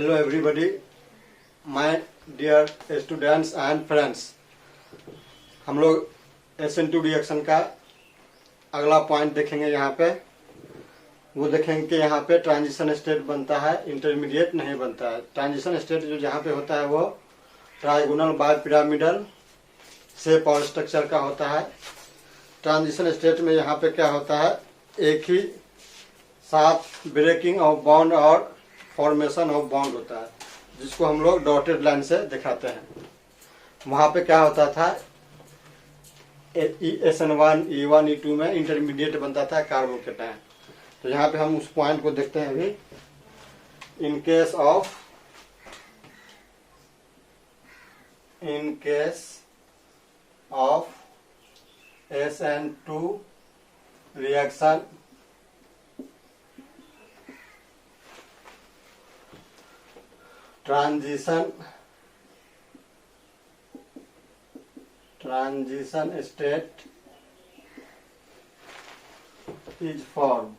Hello everybody, my dear students and friends। हम लोग SN2 reaction का अगला पॉइंट देखेंगे। यहाँ पे वो देखेंगे कि यहाँ पे ट्रांजिशन स्टेट बनता है, इंटरमीडिएट नहीं बनता है। ट्रांजिशन स्टेट जो यहाँ पे होता है वो ट्राइगोनल बाइपिरामिडल शेप और स्ट्रक्चर का होता है। ट्रांजिशन स्टेट में यहाँ पे क्या होता है, एक ही साथ ब्रेकिंग ऑफ बॉन्ड और फॉर्मेशन ऑफ बॉन्ड होता है, जिसको हम लोग डॉटेड लाइन से दिखाते हैं। वहाँ पे क्या होता था, SN1 E1 E2 में इंटरमीडिएट बनता था कार्बोकेटायन। तो यहाँ पे हम उस पॉइंट को देखते हैं अभी। In case of SN2 reaction transition state is formed।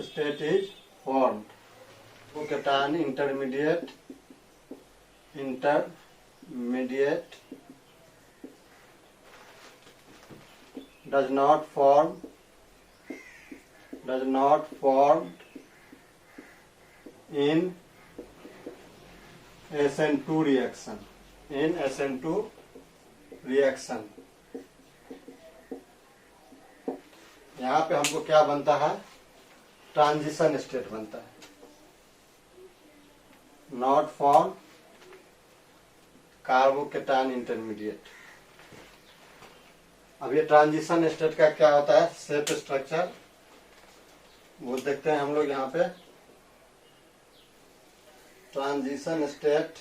State is formed। Cation intermediate does not form in SN2 reaction। यहाँ पे हमको क्या बनता है, ट्रांजिशन स्टेट बनता है, नॉट फॉर्म कार्बोकेटायन इंटरमीडिएट। अब ये ट्रांजिशन स्टेट का क्या होता है, शेप स्ट्रक्चर वो देखते हैं हम लोग। यहाँ पे transition state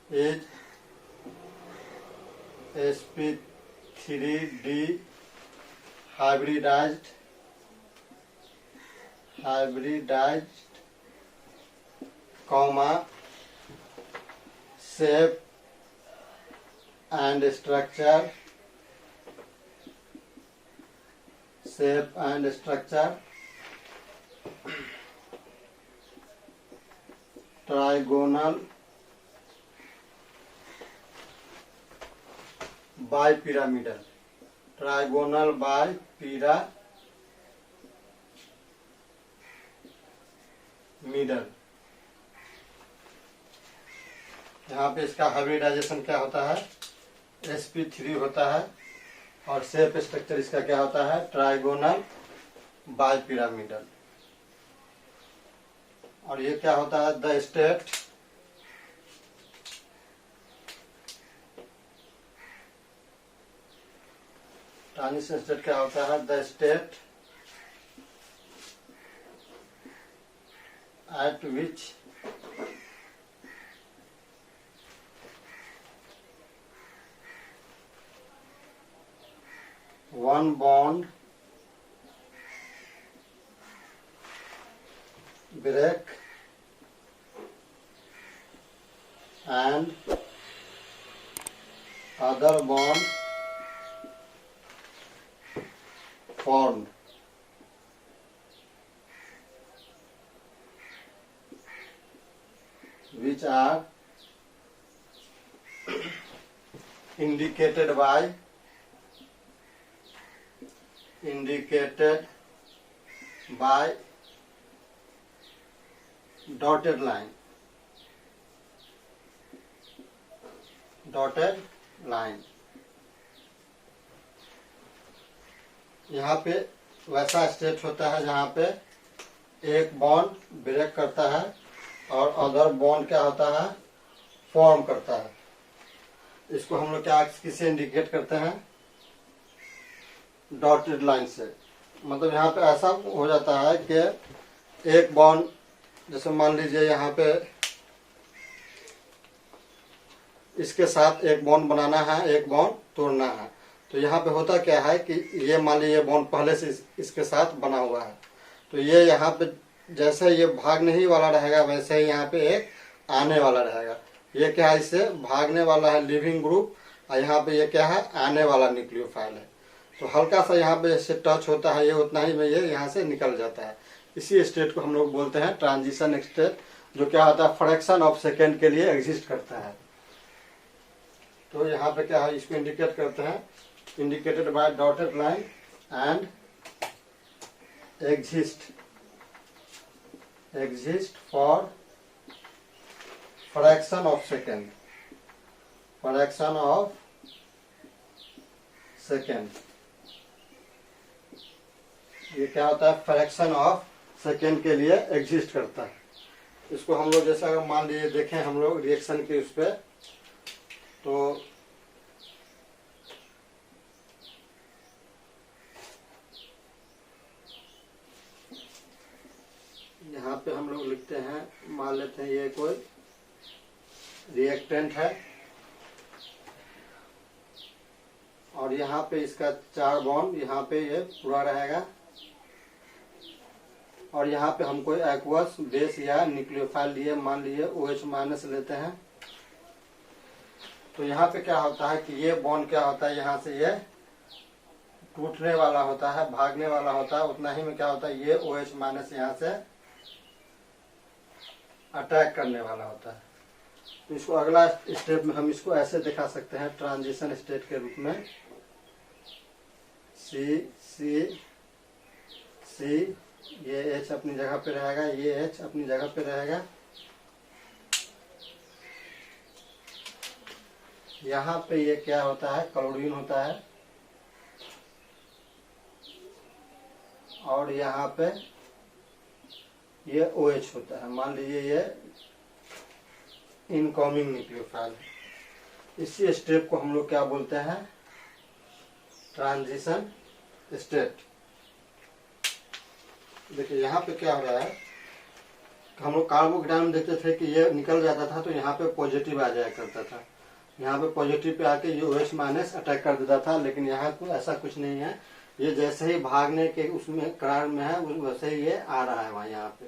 is sp3d hybridized comma shape and structure trigonal bipyramidal. यहाँ पे इसका हाइब्रिडाइजेशन क्या होता है, sp3 होता है, और शेप स्ट्रक्चर इसका क्या होता है, ट्राइगोनल बाइपिरामिडल। और ये क्या होता है, द स्टेट ट्रांजिशन स्टेट क्या होता है, the state eight which one bond break and other bond formed, which are indicated by dotted line। यहाँ पे वैसा स्टेट होता है जहाँ पे एक बॉन्ड ब्रेक करता है और अदर बॉन्ड क्या होता है, फॉर्म करता है। इसको हम लोग क्या किससे इंडिकेट करते हैं, डॉटेड लाइन से। मतलब यहाँ पे ऐसा हो जाता है कि एक बॉन्ड, जैसे मान लीजिए यहाँ पे इसके साथ एक बॉन्ड बनाना है, एक बॉन्ड तोड़ना है। तो यहाँ पे होता क्या है कि ये मान लीजिए बॉन्ड पहले से इसके साथ बना हुआ है, तो ये यहाँ पे जैसे ये भागने ही वाला रहेगा वैसे ही यहाँ पे एक आने वाला रहेगा। ये क्या है, इससे भागने वाला है लिविंग ग्रुप, और यहाँ पे ये क्या है, आने वाला न्यूक्लियोफाइल है। तो हल्का सा यहाँ पे जैसे टच होता है ये, उतना ही में ये यहाँ से निकल जाता है। इसी स्टेट को हम लोग बोलते हैं ट्रांजिशन स्टेट, जो क्या होता है फ्रैक्शन ऑफ सेकेंड के लिए एग्जिस्ट करता है। तो यहाँ पे क्या है, इसको इंडिकेट करते हैं, indicated by dotted line and exist for fraction of second, fraction of second. ये क्या होता है, फ्रैक्शन ऑफ सेकेंड के लिए एग्जिस्ट करता है। इसको हम लोग जैसा अगर मान लीजिए देखें हम लोग रिएक्शन के उस पे, तो यहाँ पे हम लोग लिखते हैं, मान लेते हैं ये कोई रिएक्टेंट है और यहाँ पे इसका 4 बॉन्ड यहाँ पे ये पूरा रहेगा और यहाँ पे हम कोई एक्वस बेस या न्यूक्लियोफाइल लिए, मान लीजिए OH माइनस लेते हैं। तो यहाँ पे क्या होता है कि ये बॉन्ड क्या होता है, यहाँ से ये टूटने वाला होता है, भागने वाला होता है। उतना ही में क्या होता है, ये OH माइनस यहाँ से अटैक करने वाला होता है। तो इसको अगला स्टेप में हम इसको ऐसे दिखा सकते हैं ट्रांजिशन स्टेट के रूप में, सी सी सी, ये H अपनी जगह पे रहेगा, ये H अपनी जगह पे रहेगा। यहाँ पे ये क्या होता है, क्लोरीन होता है और यहाँ पे ये OH होता है। मान लीजिए ये इनकमिंग न्यूक्लियोफाइल है। इसी स्टेप को हम लोग क्या बोलते हैं, ट्रांजिशन स्टेट। देखिए यहाँ पे क्या हो रहा है, हम लोग कार्बोकेटाइन में देखते थे कि ये निकल जाता था तो यहाँ पे पॉजिटिव आ जाया करता था, यहाँ पे पॉजिटिव पे आके ये OH माइनस अटैक कर देता था। लेकिन यहाँ को ऐसा कुछ नहीं है, ये जैसे ही भागने के उसमें करार में है वैसे ही ये आ रहा है वहाँ यहाँ पे।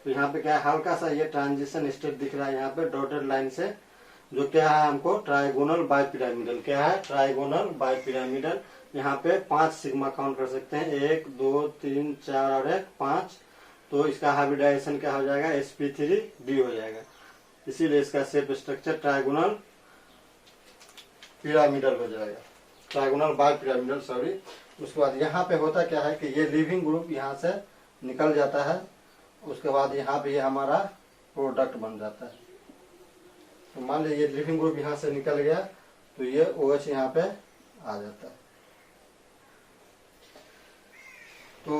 तो यहाँ पे क्या है, हल्का सा ये ट्रांजिशन स्टेट दिख रहा है यहाँ पे डॉटेड लाइन से, जो क्या है हमको ट्राइगोनल बाइपिरामिडल, क्या है ट्राइगोनल बाइपिरामिडल। यहाँ पे 5 सिग्मा काउंट कर सकते हैं, 1 2 3 4 और 1 5। तो इसका हाइब्रिडाइजेशन क्या हो जाएगा, sp3d हो जाएगा। इसीलिए इसका शेप स्ट्रक्चर ट्राइगोनल पिरामिडल हो जाएगा, ट्राइगोनल बाइपिरामिडल सॉरी। उसके बाद यहाँ पे होता क्या है कि ये लिविंग ग्रुप यहाँ से निकल जाता है, उसके बाद यहाँ पे ये हमारा प्रोडक्ट बन जाता है। तो मान लीजिए ये लिविंग ग्रुप यहाँ से निकल गया तो ये OH यहाँ पे आ जाता है। तो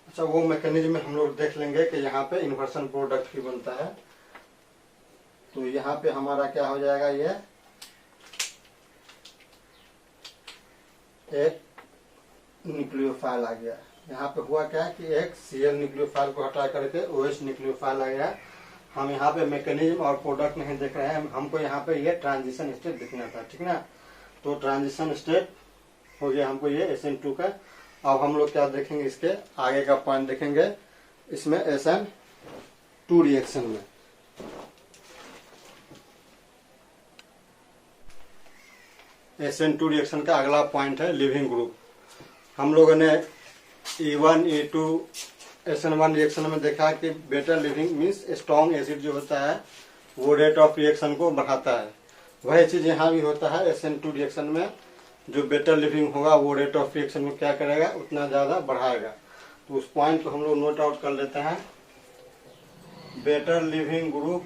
अच्छा, वो मैकेनिज्म हम लोग देख लेंगे कि यहाँ पे इन्वर्सन प्रोडक्ट भी बनता है। तो यहाँ पे हमारा क्या हो जाएगा, ये एक न्यूक्लियोफाइल आ गया। यहाँ पे हुआ क्या कि एक Cl न्यूक्लियोफाइल को हटा करके OH न्यूक्लियोफाइल आ गया। हम यहाँ पे मैकेनिज्म और प्रोडक्ट नहीं देख रहे हैं, हमको यहाँ पे ये ट्रांजिशन स्टेट दिखना था, ठीक ना। तो ट्रांजिशन स्टेट हो गया हमको ये SN2 का। अब हम लोग क्या देखेंगे, इसके आगे का पॉइंट देखेंगे इसमें SN2 रिएक्शन में। SN2 रिएक्शन का अगला पॉइंट है लिविंग ग्रुप। हम लोगों ने E1 E2 SN1 रिएक्शन में देखा कि better living means strong acid जो होता है वो रेट ऑफ रिएक्शन को बढ़ाता है। वही चीज यहाँ भी होता है SN2 रिएक्शन में, जो बेटर लिविंग होगा वो रेट ऑफ रिएक्शन को क्या करेगा, उतना ज्यादा बढ़ाएगा। तो उस पॉइंट को हम लोग नोट आउट कर लेते हैं। Better leaving group,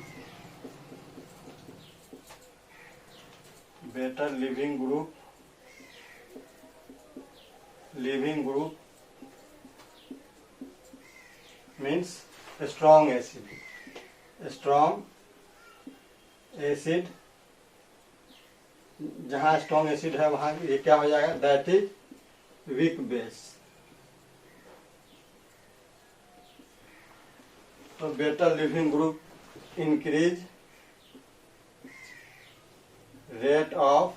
better leaving group, leaving group means strong acid, strong acid. जहां स्ट्रॉन्ग एसिड है वहां ये क्या हो जाएगा, दैट इज वीक बेस। तो better leaving group increase rate of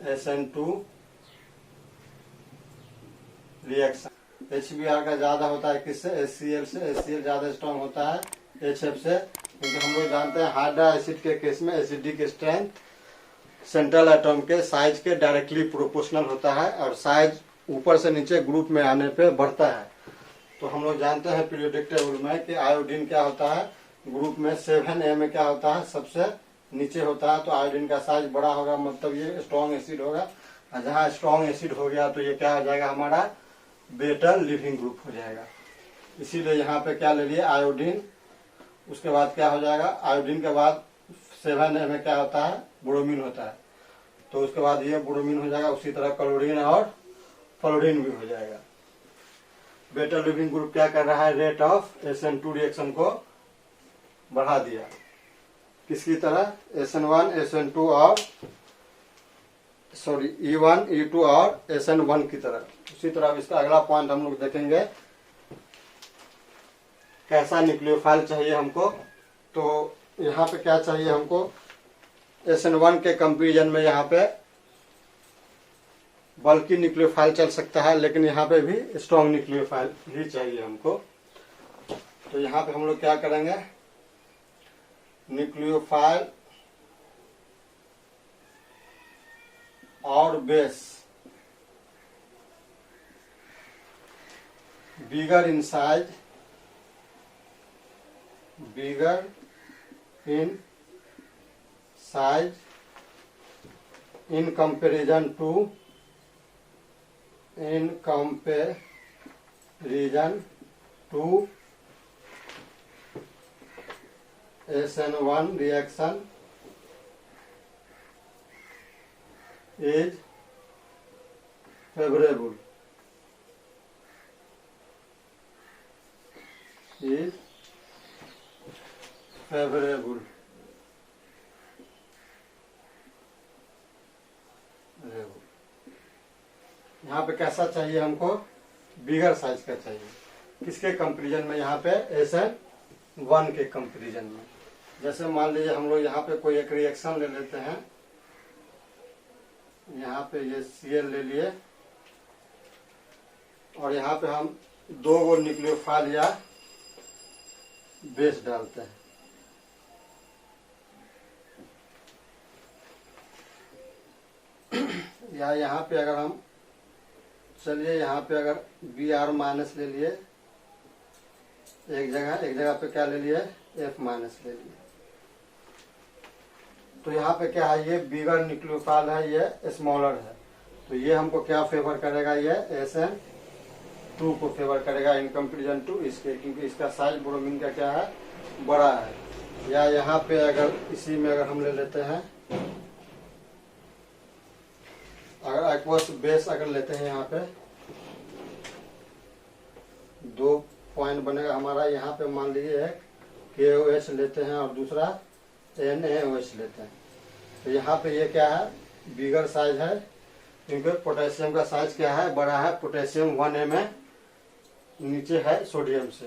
SN2 reaction. HBr का ज्यादा होता है किससे, HCl से। HCl ज्यादा स्ट्रॉन्ग होता है HF से, क्योंकि हम लोग जानते हैं हाइड्रा एसिड के केस में एसिडिक स्ट्रेंथ सेंट्रल एटम के साइज के डायरेक्टली प्रोपोर्शनल होता है और साइज ऊपर से नीचे ग्रुप में आने पे बढ़ता है। तो हम लोग जानते हैं पीरियोडिक टेबल में कि आयोडीन क्या होता है, ग्रुप में 7A में क्या होता है, सबसे नीचे होता है। तो आयोडीन का साइज बड़ा होगा, मतलब ये स्ट्रॉन्ग एसिड होगा। और जहाँ स्ट्रॉन्ग एसिड हो गया तो ये क्या हो जाएगा, हमारा बेटर लिविंग ग्रुप हो जाएगा। इसीलिए यहाँ पे क्या ले लिए, आयोडीन। उसके बाद क्या हो जाएगा, आयोडीन के बाद 7A में क्या होता है, ब्रोमीन होता है। तो उसके बाद ये ब्रोमीन हो जाएगा। उसी तरह क्लोरीन और फ्लोरीन भी हो जाएगा। बेटर लिविंग ग्रुप क्या कर रहा है, रेट ऑफ SN2 रिएक्शन को बढ़ा दिया। किसकी तरह, SN1 SN2 और सॉरी E1 E2 और SN1 की तरह। उसी तरह इसका अगला पॉइंट हम लोग देखेंगे, कैसा न्यूक्लियोफाइल चाहिए हमको। तो यहाँ पे क्या चाहिए हमको, SN1 के कंपेरिजन में यहाँ पे बल्कि न्यूक्लियोफाइल चल सकता है, लेकिन यहाँ पे भी स्ट्रॉन्ग न्यूक्लियोफाइल ही चाहिए हमको। तो यहाँ पे हम लोग क्या करेंगे, न्यूक्लियोफाइल और base bigger in size, bigger in size in comparison to SN1 reaction is favorable, यहाँ पे कैसा चाहिए हमको, बिगर साइज का चाहिए। किसके कंपेरिजन में, यहाँ पे SN1 के कंपेरिजन में। जैसे मान लीजिए हम लोग यहाँ पे कोई एक रिएक्शन ले लेते हैं, यहाँ पे ये Cl ले लिए और यहाँ पे हम 2 गो न्यूक्लियोफाइल या बेस डालते हैं। या यहाँ पे अगर हम चलिए यहाँ पे अगर Br माइनस ले लिए एक जगह पे क्या ले लिए, F माइनस ले लिए। तो यहाँ पे क्या है, ये बिगर न्यूक्लियोफाइल है, ये स्मॉलर है। तो ये हमको क्या फेवर करेगा, ये SN2 को फेवर करेगा इन कंपेरिजन टू इसके, क्योंकि इसका साइज ब्रोमीन का क्या है, बड़ा है। या यहाँ पे अगर इसी में अगर हम ले लेते हैं, अगर एक्वस बेस अगर लेते हैं, यहाँ पे 2 पॉइंट बनेगा हमारा। यहाँ पे मान लीजिए एक KOH लेते हैं और दूसरा NaOH लेते हैं। तो यहाँ पे ये क्या है, बिगर साइज है, क्योंकि पोटेशियम का साइज क्या है, बड़ा है। पोटेशियम 1A में नीचे है सोडियम से।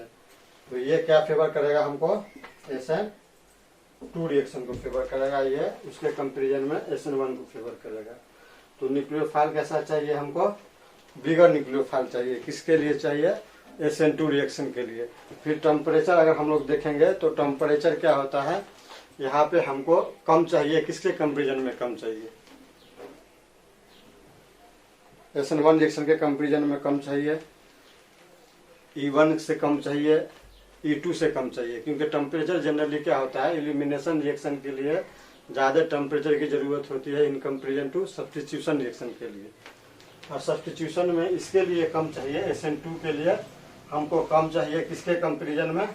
तो ये क्या फेवर करेगा हमको, SN2 रिएक्शन को फेवर करेगा। ये उसके कंपेरिजन में SN1 को फेवर करेगा। तो न्यूक्लियोफाइल कैसा चाहिए हमको, बिगर न्यूक्लियोफाइल चाहिए। किसके लिए चाहिए, SN2 रिएक्शन के लिए। फिर टेम्परेचर अगर हम लोग देखेंगे तो टेम्परेचर क्या होता है, यहाँ पे हमको कम चाहिए। किसके कंपेरिजन में कम चाहिए, SN1 रिएक्शन के कंपेरिजन में कम चाहिए, E1 से कम चाहिए, E2 से कम चाहिए। क्योंकि टेम्परेचर जनरली क्या होता है, एलिमिनेशन रिएक्शन के लिए ज़्यादा टेम्परेचर की जरूरत होती है in comparison to substitution reaction के लिए। और सब्स्टिट्यूशन में इसके लिए कम चाहिए, SN2 के लिए हमको कम चाहिए। किसके कंपेरिजन में,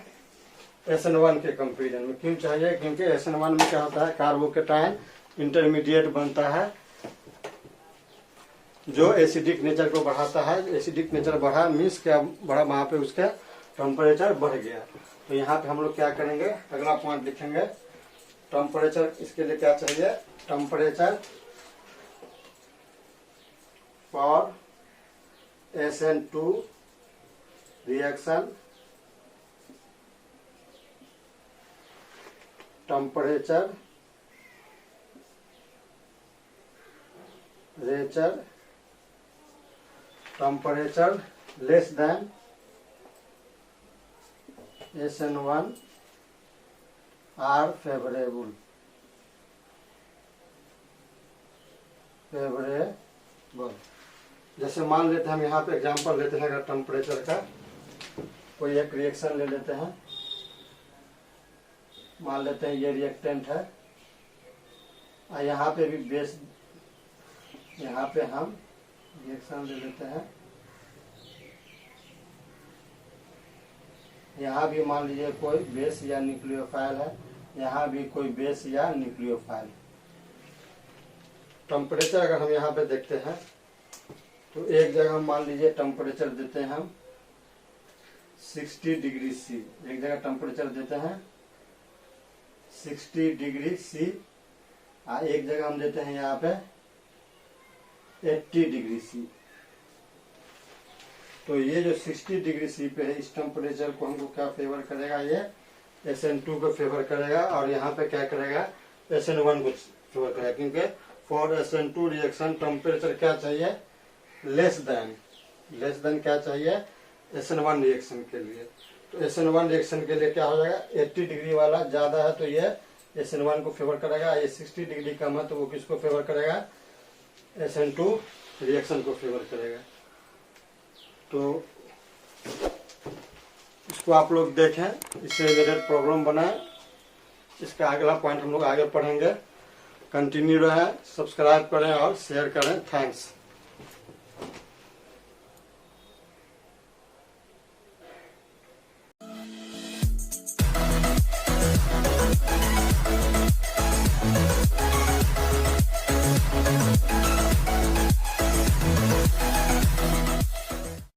SN1 के कंपेरिजन में। क्यों चाहिए, क्योंकि SN1 में क्या होता है, कार्बोकेटायन इंटरमीडिएट बनता है जो एसिडिक नेचर को बढ़ाता है। एसिडिक नेचर बढ़ा मीन्स क्या बढ़ा, वहाँ पे उसका टेम्परेचर बढ़ गया। तो यहाँ पे हम लोग क्या करेंगे, अगला पॉइंट लिखेंगे, टेम्परेचर। इसके लिए क्या चाहिए, temperature for SN2 reaction, temperature temperature less than SN1 are favourable. Favourable. जैसे मान लेते हैं हम यहाँ पे एग्जांपल लेते हैं, अगर टेम्परेचर का कोई एक रिएक्शन ले लेते हैं, मान लेते हैं ये रिएक्टेंट है, और यहाँ पे भी बेस, यहाँ पे हम रिएक्शन ले लेते हैं, यहाँ भी मान लीजिए कोई बेस या न्यूक्लियोफाइल है, यहाँ भी कोई बेस या न्यूक्लियोफाइल। टेम्परेचर अगर हम यहाँ पे देखते हैं तो एक जगह हम मान लीजिए टेम्परेचर देते हैं हम 60 डिग्री सी, एक जगह टेम्परेचर देते हैं 60 डिग्री सी, और एक जगह हम देते हैं यहाँ पे 80 डिग्री सी। तो ये जो 60 डिग्री सी पे है, इस टेम्परेचर को हमको क्या फेवर करेगा, ये SN2 को फेवर करेगा, और यहाँ पे क्या करेगा, SN1 को फेवर करेगा, क्योंकि फॉर SN2 रिएक्शन टेम्परेचर क्या चाहिए, लेस देन क्या चाहिए, SN1 रिएक्शन के लिए। तो SN1 रिएक्शन के लिए क्या हो जाएगा, 80 डिग्री वाला ज्यादा है तो ये SN1 को फेवर करेगा, ये 60 डिग्री कम है तो वो किसको फेवर करेगा, SN2 रिएक्शन को फेवर करेगा। तो इसको आप लोग देखें, इससे रिलेटेड प्रॉब्लम बनाएं। इसका अगला पॉइंट हम लोग आगे पढ़ेंगे। कंटिन्यू रहे, सब्सक्राइब करें और शेयर करें। थैंक्स।